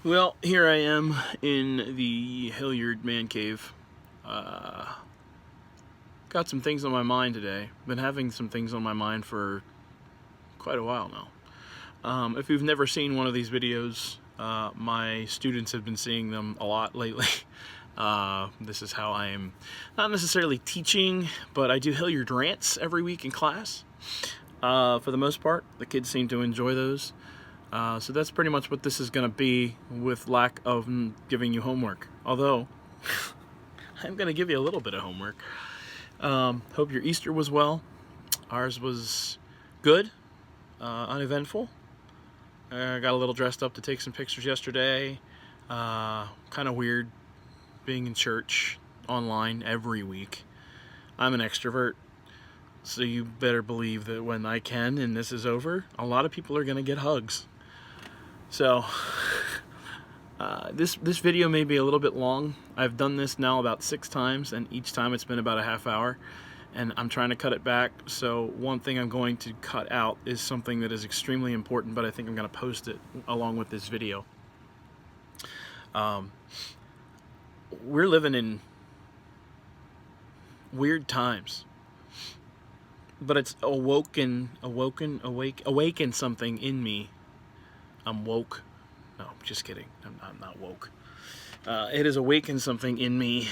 Well, here I am in the Hilliard Man Cave. Got some things on my mind today. Been having some things on my mind for quite a while now. If you've never seen one of these videos, my students have been seeing them a lot lately. This is how I am not necessarily teaching, but I do Hilliard rants every week in class. For the most part, the kids seem to enjoy those. So that's pretty much what this is going to be, with lack of giving you homework. Although, I'm going to give you a little bit of homework. Hope your Easter was well. Ours was good, uneventful. I got a little dressed up to take some pictures yesterday. Kind of weird being in church online every week. I'm an extrovert, so you better believe that when I can and this is over, a lot of people are going to get hugs. So, this video may be a little bit long. I've done this now about 6 times, and each time it's been about a half hour, and I'm trying to cut it back. So one thing I'm going to cut out is something that is extremely important, but I think I'm going to post it along with this video. We're living in weird times, but it's awakened something in me. I'm woke. No, just kidding. I'm not woke. It has awakened something in me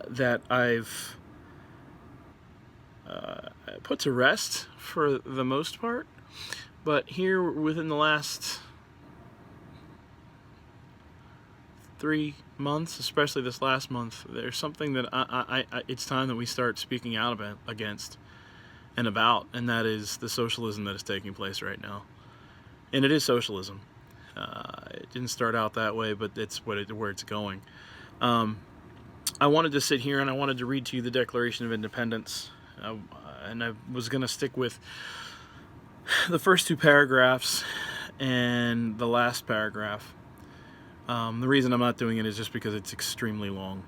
that I've put to rest for the most part. But here, within the last 3 months, especially this last month, there's something that it's time that we start speaking out against and about, and that is the socialism that is taking place right now. And it is socialism. It didn't start out that way, but it's where it's going. I wanted to sit here and I wanted to read to you the Declaration of Independence, and I was going to stick with the first 2 paragraphs and the last paragraph. The reason I'm not doing it is just because it's extremely long.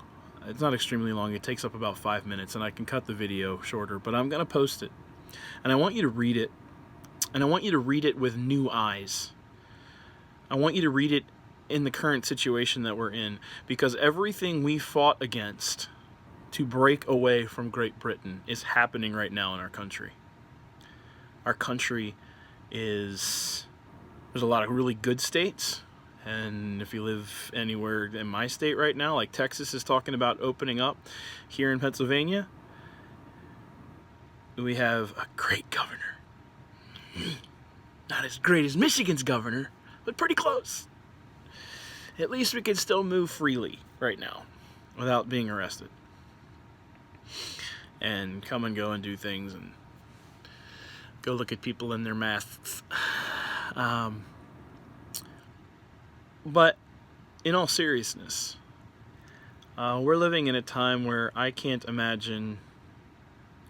It's not extremely long. It takes up about 5 minutes, and I can cut the video shorter, but I'm going to post it. And I want you to read it, and I want you to read it with new eyes. I want you to read it in the current situation that we're in, because everything we fought against to break away from Great Britain is happening right now in our country. Our country there's a lot of really good states, and if you live anywhere in my state right now, like Texas is talking about opening up, here in Pennsylvania, we have a great governor. Not as great as Michigan's governor, but pretty close. At least we can still move freely right now without being arrested, and come and go and do things and go look at people in their masks. But in all seriousness, we're living in a time where I can't imagine,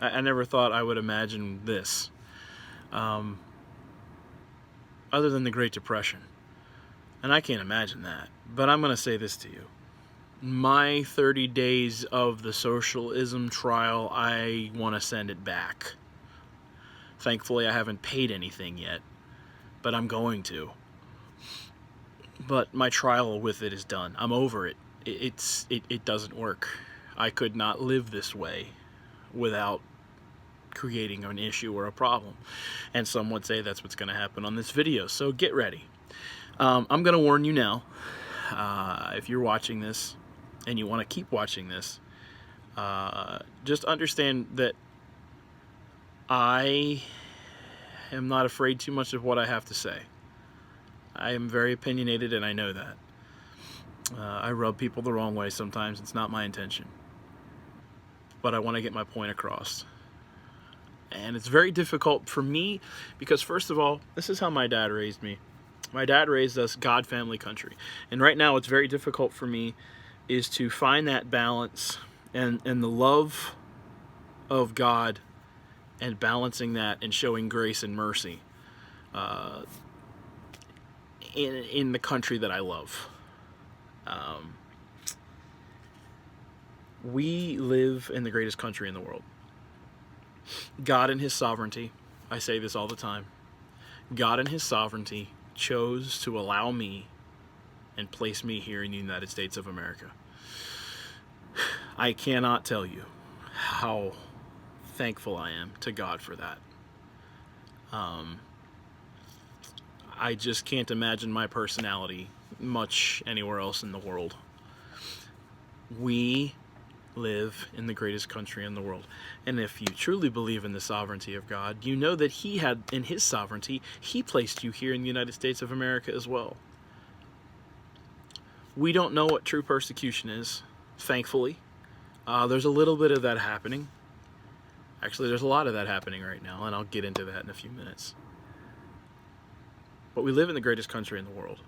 I never thought I would imagine this, other than the Great Depression. And I can't imagine that. But I'm going to say this to you. My 30 days of the socialism trial, I want to send it back. Thankfully, I haven't paid anything yet, but I'm going to. But my trial with it is done. I'm over it. It doesn't work. I could not live this way without creating an issue or a problem. And some would say that's what's going to happen on this video. So get ready. I'm going to warn you now. If you're watching this and you want to keep watching this, just understand that I am not afraid too much of what I have to say. I am very opinionated, and I know that. I rub people the wrong way sometimes. It's not my intention. But I want to get my point across. And it's very difficult for me because, first of all, this is how my dad raised me. My dad raised us God, family, country. And right now, what's very difficult for me is to find that balance and the love of God, and balancing that and showing grace and mercy in the country that I love. We live in the greatest country in the world. God in His sovereignty, I say this all the time, God in His sovereignty chose to allow me and place me here in the United States of America. I cannot tell you how thankful I am to God for that. I just can't imagine my personality much anywhere else in the world. We live in the greatest country in the world. And if you truly believe in the sovereignty of God, you know that He had, in His sovereignty, He placed you here in the United States of America as well. We don't know what true persecution is, thankfully. There's a little bit of that happening. Actually, there's a lot of that happening right now, and I'll get into that in a few minutes. But we live in the greatest country in the world.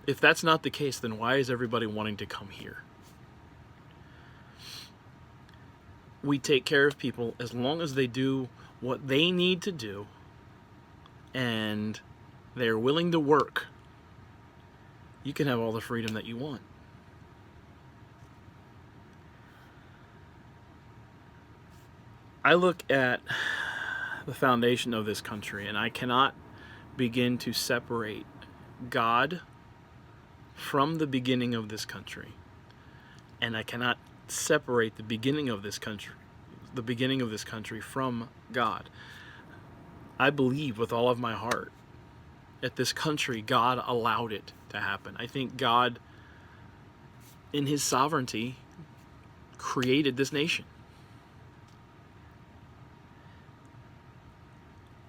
If that's not the case, then why is everybody wanting to come here? We take care of people as long as they do what they need to do and they're willing to work. You can have all the freedom that you want. I look at the foundation of this country and I cannot begin to separate God from the beginning of this country. And I cannot separate the beginning of this country from God. I believe with all of my heart that this country, God allowed it to happen. I think God, in His sovereignty, created this nation.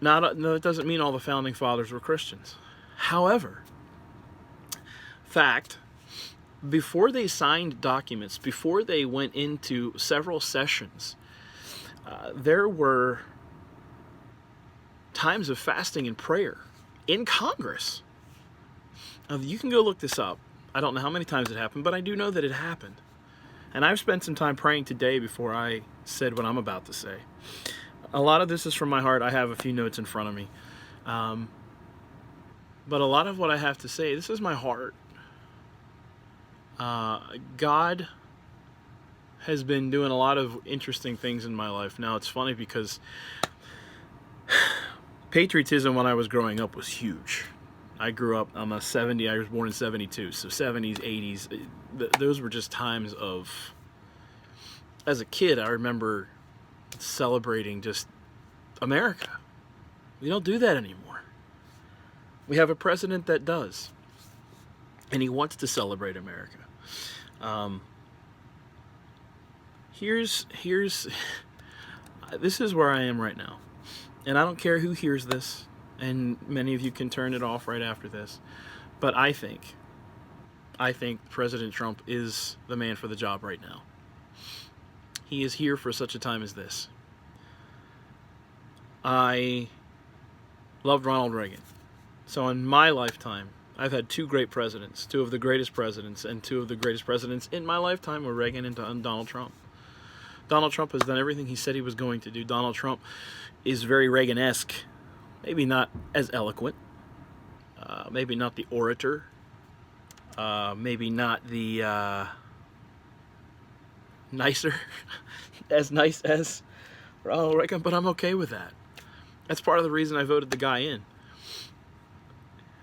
No, it doesn't mean all the founding fathers were Christians. However, before they signed documents, before they went into several sessions, there were times of fasting and prayer in Congress. You can go look this up. I don't know how many times it happened, but I do know that it happened. And I've spent some time praying today before I said what I'm about to say. A lot of this is from my heart. I have a few notes in front of me. But a lot of what I have to say, this is my heart. God has been doing a lot of interesting things in my life. Now, it's funny because patriotism when I was growing up was huge. I grew up, I was born in 72, so 70s, 80s, those were just times of, as a kid, I remember celebrating just America. We don't do that anymore. We have a president that does, and he wants to celebrate America. This is where I am right now, and I don't care who hears this, and many of you can turn it off right after this, but I think President Trump is the man for the job right now. He is here for such a time as this. I loved Ronald Reagan. So in my lifetime, I've had two great presidents, two of the greatest presidents, and two of the greatest presidents in my lifetime were Reagan and Donald Trump. Donald Trump has done everything he said he was going to do. Donald Trump is very Reagan-esque. Maybe not as eloquent. Maybe not the orator. Maybe not the as nice as Ronald Reagan, but I'm okay with that. That's part of the reason I voted the guy in.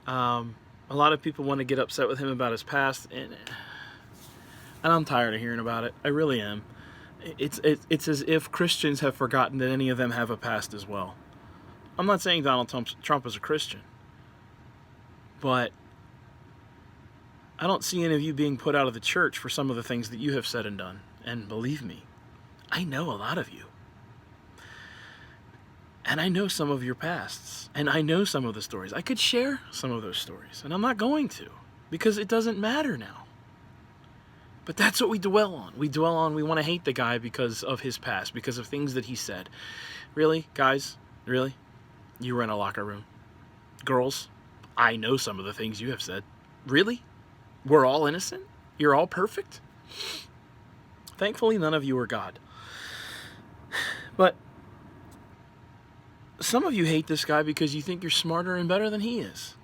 A lot of people want to get upset with him about his past, and I'm tired of hearing about it. I really am. It's as if Christians have forgotten that any of them have a past as well. I'm not saying Donald Trump is a Christian, but I don't see any of you being put out of the church for some of the things that you have said and done. And believe me, I know a lot of you. And I know some of your pasts. And I know some of the stories. I could share some of those stories. And I'm not going to. Because it doesn't matter now. But that's what we dwell on. We want to hate the guy because of his past. Because of things that he said. Really? Guys? Really? You were in a locker room. Girls? I know some of the things you have said. Really? We're all innocent? You're all perfect? Thankfully, none of you are God. But some of you hate this guy because you think you're smarter and better than he is.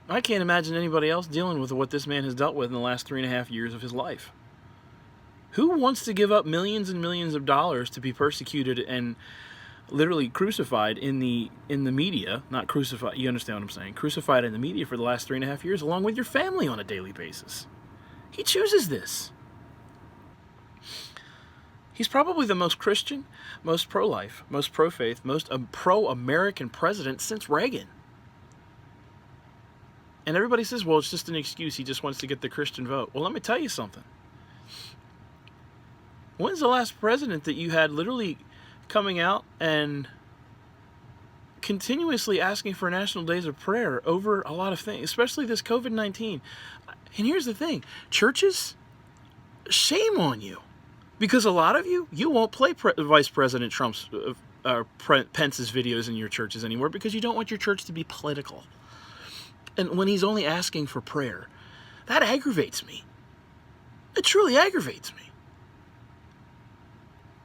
I can't imagine anybody else dealing with what this man has dealt with in the last 3.5 years of his life. Who wants to give up millions and millions of dollars to be persecuted and literally crucified in the media, not crucified, you understand what I'm saying, crucified in the media for the last 3.5 years, along with your family on a daily basis. He chooses this. He's probably the most Christian, most pro-life, most pro-faith, most pro-American president since Reagan. And everybody says, well, it's just an excuse. He just wants to get the Christian vote. Well, let me tell you something. When's the last president that you had literally coming out and continuously asking for national days of prayer over a lot of things, especially this COVID-19? And here's the thing. Churches, shame on you. Because a lot of you won't play Vice President Pence's videos in your churches anymore because you don't want your church to be political. And when he's only asking for prayer, that aggravates me. It truly aggravates me.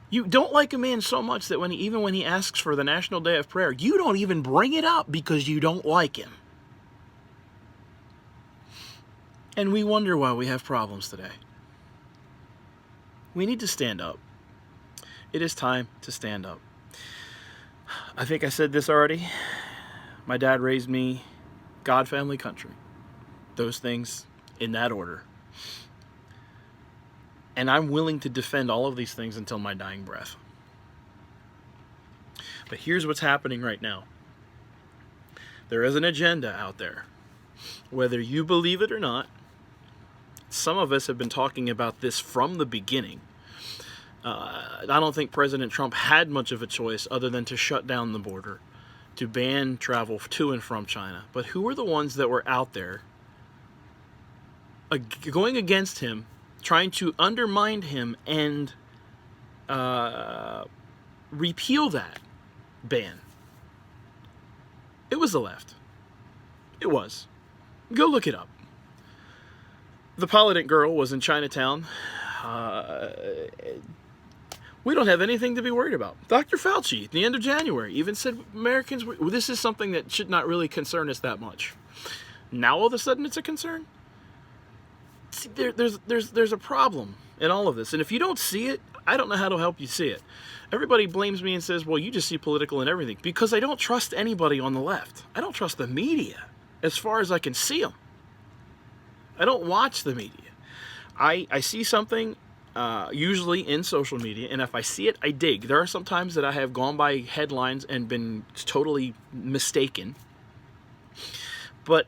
You don't like a man so much that even when he asks for the National Day of Prayer, you don't even bring it up because you don't like him. And we wonder why we have problems today. We need to stand up. It is time to stand up. I think I said this already. My dad raised me God, family, country. Those things in that order. And I'm willing to defend all of these things until my dying breath. But here's what's happening right now. There is an agenda out there. Whether you believe it or not, some of us have been talking about this from the beginning. I don't think President Trump had much of a choice other than to shut down the border, to ban travel to and from China. But who were the ones that were out there going against him, trying to undermine him and repeal that ban? It was the left. It was. Go look it up. The Pollitt girl was in Chinatown. We don't have anything to be worried about. Dr. Fauci, at the end of January, even said Americans, this is something that should not really concern us that much. Now all of a sudden it's a concern? See, there's a problem in all of this. And if you don't see it, I don't know how to help you see it. Everybody blames me and says, well, you just see political and everything. Because I don't trust anybody on the left. I don't trust the media as far as I can see them. I don't watch the media. I see something usually in social media, and if I see it, I dig. There are some times that I have gone by headlines and been totally mistaken. But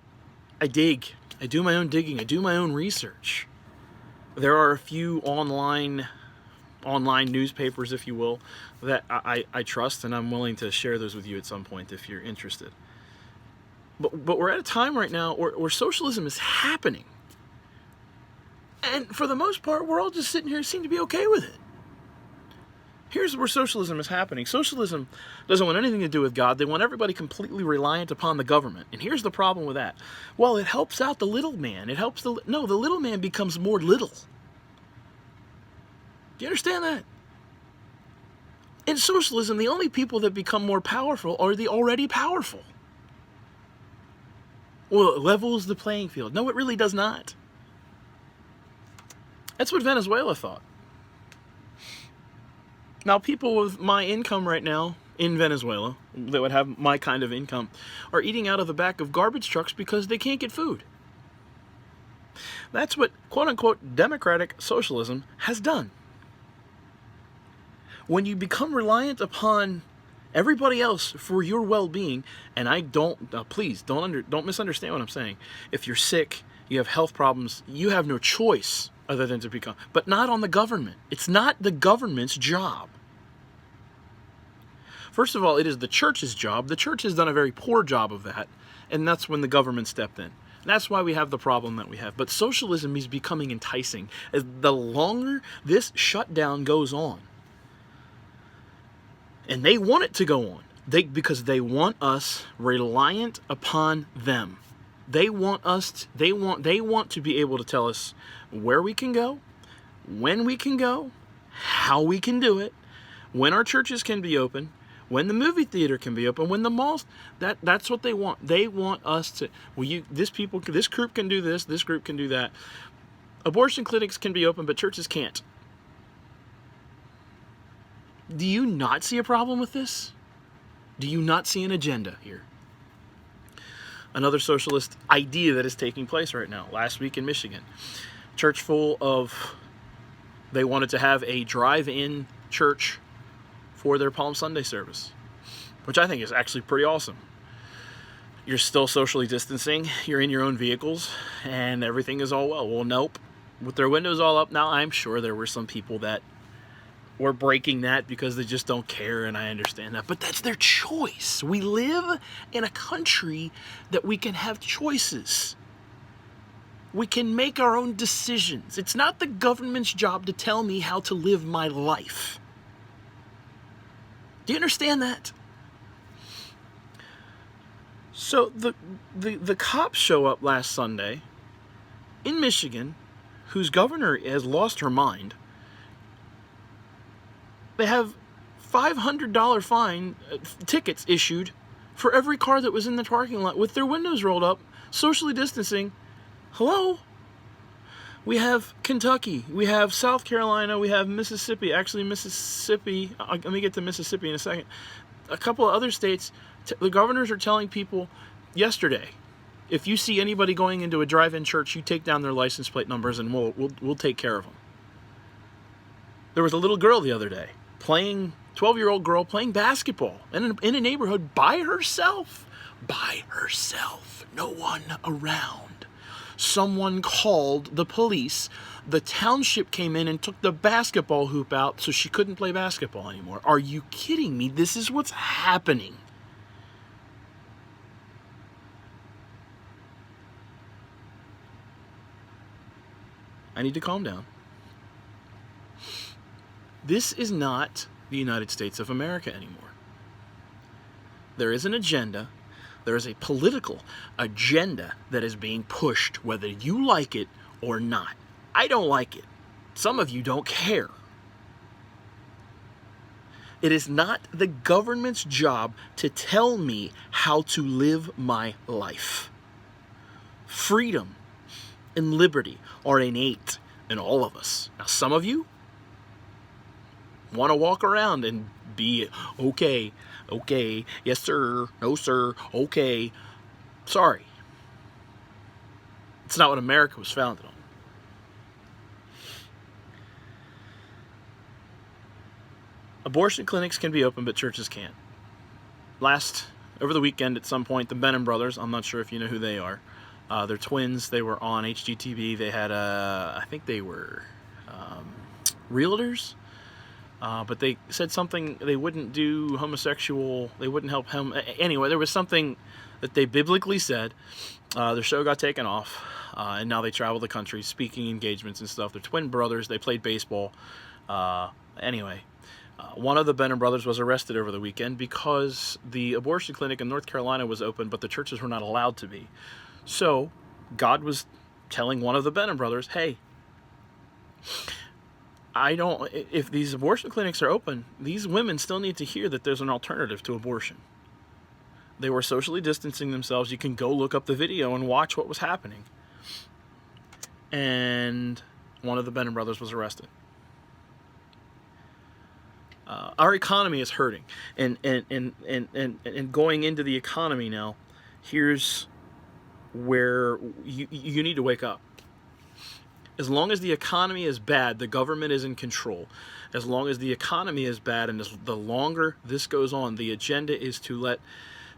I dig. I do my own digging. I do my own research. There are a few online newspapers, if you will, that I trust, and I'm willing to share those with you at some point if you're interested. But we're at a time right now where socialism is happening. And for the most part, we're all just sitting here and seem to be okay with it. Here's where socialism is happening. Socialism doesn't want anything to do with God. They want everybody completely reliant upon the government. And here's the problem with that. Well, it helps out the little man. The little man becomes more little. Do you understand that? In socialism, the only people that become more powerful are the already powerful. Well, it levels the playing field. No, it really does not. That's what Venezuela thought. Now, people with my income right now in Venezuela, that would have my kind of income, are eating out of the back of garbage trucks because they can't get food. That's what, quote-unquote, democratic socialism has done. When you become reliant upon everybody else for your well-being, and I don't, please, don't misunderstand what I'm saying. If you're sick, you have health problems, you have no choice other than to become, but not on the government. It's not the government's job. First of all, it is the church's job. The church has done a very poor job of that, and that's when the government stepped in. And that's why we have the problem that we have. But socialism is becoming enticing as the longer this shutdown goes on. And they want it to go on. Because they want us reliant upon them. They want to be able to tell us where we can go, when we can go, how we can do it, when our churches can be open, when the movie theater can be open, when the malls, that's what they want. They want us to, this group can do this group can do that. Abortion clinics can be open, but churches can't. Do you not see a problem with this? Do you not see an agenda here? Another socialist idea that is taking place right now. Last week in Michigan, church full of, they wanted to have a drive-in church for their Palm Sunday service, which I think is actually pretty awesome. You're still socially distancing, you're in your own vehicles, and everything is all well. Well, nope. With their windows all up, now I'm sure there were some people that were breaking that because they just don't care, and I understand that. But that's their choice. We live in a country that we can have choices. We can make our own decisions. It's not the government's job to tell me how to live my life. Do you understand that? So the cops show up last Sunday in Michigan, whose governor has lost her mind. They have $500 fine tickets issued for every car that was in the parking lot with their windows rolled up, socially distancing. Hello? We have Kentucky, we have South Carolina, we have Mississippi. Actually, Mississippi, let me get to Mississippi in a second. A couple of other states, the governors are telling people yesterday, if you see anybody going into a drive-in church, you take down their license plate numbers and we'll take care of them. There was a little girl the other day, 12-year-old girl playing basketball in a neighborhood by herself. By herself. No one around. Someone called the police. The township came in and took the basketball hoop out so she couldn't play basketball anymore. Are you kidding me? This is what's happening. I need to calm down. This is not the United States of America anymore. There is an agenda. There is a political agenda that is being pushed, whether you like it or not. I don't like it. Some of you don't care. It is not the government's job to tell me how to live my life. Freedom and liberty are innate in all of us. Now, some of you want to walk around and be okay, yes sir, no sir, okay. Sorry. It's not what America was founded on. Abortion clinics can be open, but churches can't. Over the weekend at some point, the Benham brothers, I'm not sure if you know who they are, they're twins. They were on HGTV. They had I think they were realtors, but they said something, they wouldn't do homosexual, they wouldn't help him. Anyway, there was something that they biblically said. Their show got taken off, and now they travel the country, speaking engagements and stuff. They're twin brothers. They played baseball. Anyway, one of the Benham brothers was arrested over the weekend because the abortion clinic in North Carolina was open, but the churches were not allowed to be. So God was telling one of the Benham brothers, hey, if these abortion clinics are open, these women still need to hear that there's an alternative to abortion. They were socially distancing themselves. You can go look up the video and watch what was happening. And one of the Benham brothers was arrested. Our economy is hurting. And going into the economy now, here's where you need to wake up. As long as the economy is bad, the government is in control. As long as the economy is bad, and the longer this goes on, the agenda is to let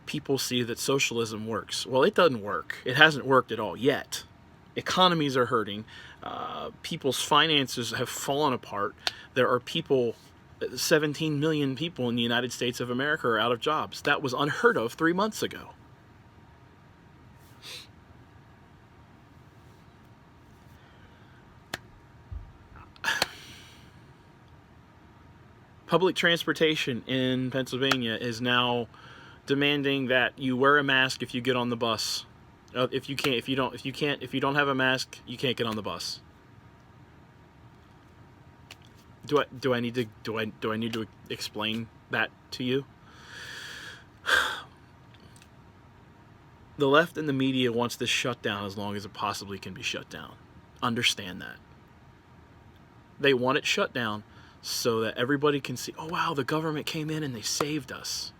people see that socialism works. Well, it doesn't work. It hasn't worked at all yet. Economies are hurting. People's finances have fallen apart. There are 17 million people in the United States of America are out of jobs. That was unheard of 3 months ago. Public transportation in Pennsylvania is now demanding that you wear a mask if you get on the bus. If you don't have a mask, you can't get on the bus. Do I need to explain that to you? The left and the media wants this shut down as long as it possibly can be shut down. Understand that. They want it shut down so that everybody can see, oh wow, the government came in and they saved us.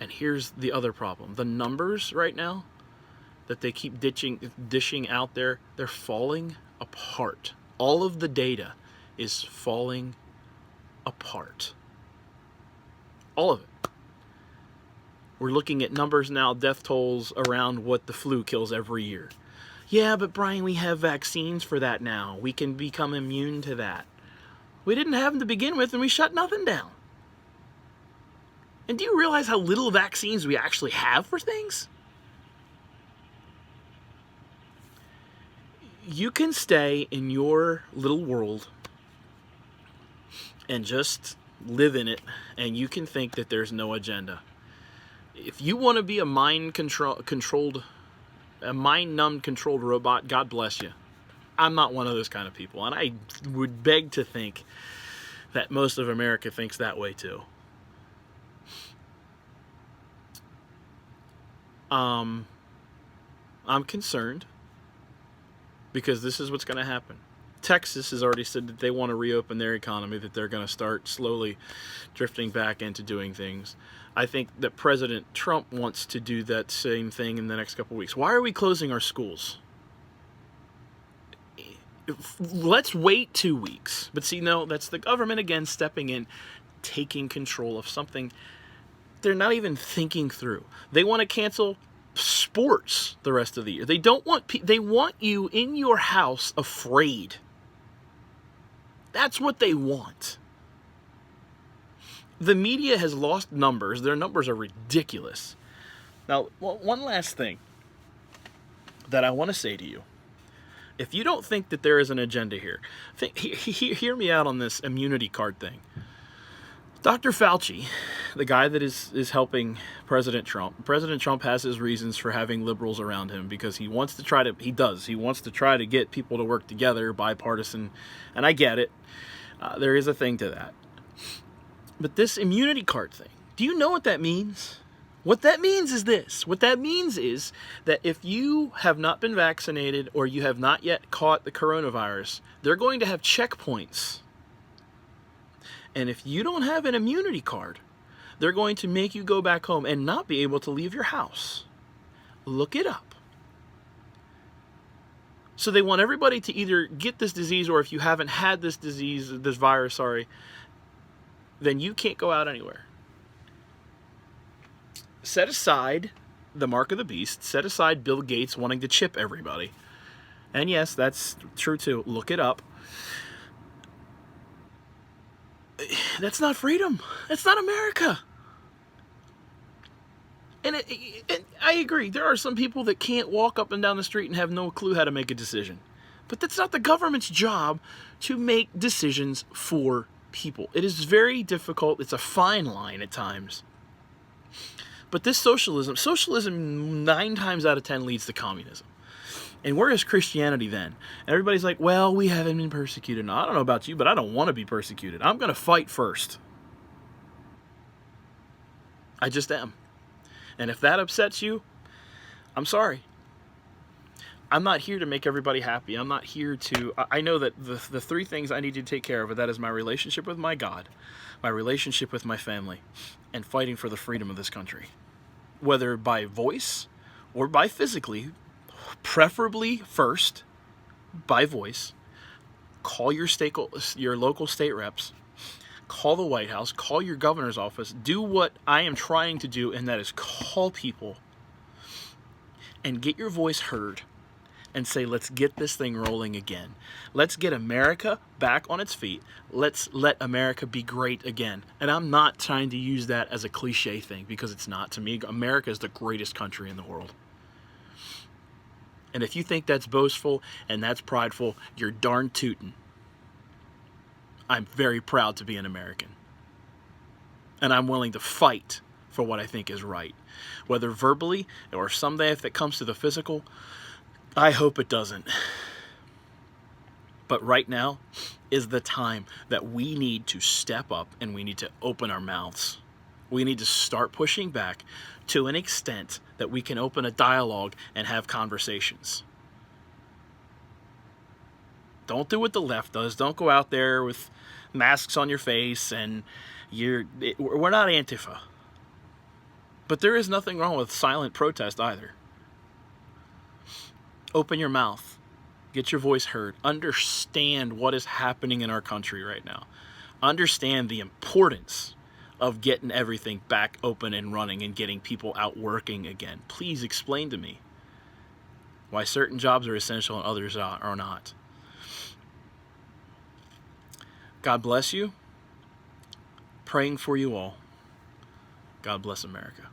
And here's the other problem. The numbers right now that they keep dishing out there, they're falling apart. All of the data is falling apart. All of it. We're looking at numbers now, death tolls around what the flu kills every year. Yeah, but Brian, we have vaccines for that now. We can become immune to that. We didn't have them to begin with, and we shut nothing down. And do you realize how little vaccines we actually have for things? You can stay in your little world and just live in it, and you can think that there's no agenda. If you want to be a mind-numbed controlled robot, God bless you. I'm not one of those kind of people, and I would beg to think that most of America thinks that way too. I'm concerned because this is what's going to happen. Texas has already said that they want to reopen their economy, that they're going to start slowly drifting back into doing things. I think that President Trump wants to do that same thing in the next couple of weeks. Why are we closing our schools? Let's wait 2 weeks. But see, no, that's the government again stepping in, taking control of something they're not even thinking through. They want to cancel sports the rest of the year. They don't want they want you in your house afraid. That's what they want. The media has lost numbers. Their numbers are ridiculous. Now, one last thing that I want to say to you. If you don't think that there is an agenda here, hear me out on this immunity card thing. Dr. Fauci, the guy that is helping President Trump has his reasons for having liberals around him because he wants to try to get people to work together, bipartisan, and I get it. There is a thing to that. But this immunity card thing, do you know what that means? What that means is this. What that means is that if you have not been vaccinated or you have not yet caught the coronavirus, they're going to have checkpoints. And if you don't have an immunity card, they're going to make you go back home and not be able to leave your house. Look it up. So they want everybody to either get this disease, or if you haven't had this virus, then you can't go out anywhere. Set aside the mark of the beast. Set aside Bill Gates wanting to chip everybody. And yes, that's true too. Look it up. That's not freedom. That's not America. And I agree. There are some people that can't walk up and down the street and have no clue how to make a decision. But that's not the government's job to make decisions for people. It is very difficult. It's a fine line at times. But this socialism 9 times out of 10 leads to communism. And where is Christianity then? And everybody's like, well, we haven't been persecuted. Now, I don't know about you, but I don't want to be persecuted. I'm going to fight first. I just am. And if that upsets you, I'm sorry. I'm not here to make everybody happy. I'm not here to... I know that the 3 things I need to take care of, and that is my relationship with my God, my relationship with my family, and fighting for the freedom of this country. Whether by voice or by physically, preferably first by voice. Call your local state reps. Call the White House. Call your governor's office. Do what I am trying to do, and that is call people and get your voice heard and say, let's get this thing rolling again. Let's get America back on its feet. Let's let America be great again. And I'm not trying to use that as a cliche thing, because it's not. To me, America is the greatest country in the world. And if you think that's boastful and that's prideful, you're darn tootin'. I'm very proud to be an American. And I'm willing to fight for what I think is right. Whether verbally or someday if it comes to the physical, I hope it doesn't. But right now is the time that we need to step up and we need to open our mouths. We need to start pushing back to an extent that we can open a dialogue and have conversations. Don't do what the left does. Don't go out there with masks on your face and we're not Antifa. But there is nothing wrong with silent protest either. Open your mouth. Get your voice heard. Understand what is happening in our country right now. Understand the importance of getting everything back open and running and getting people out working again. Please explain to me why certain jobs are essential and others are not. God bless you. Praying for you all. God bless America.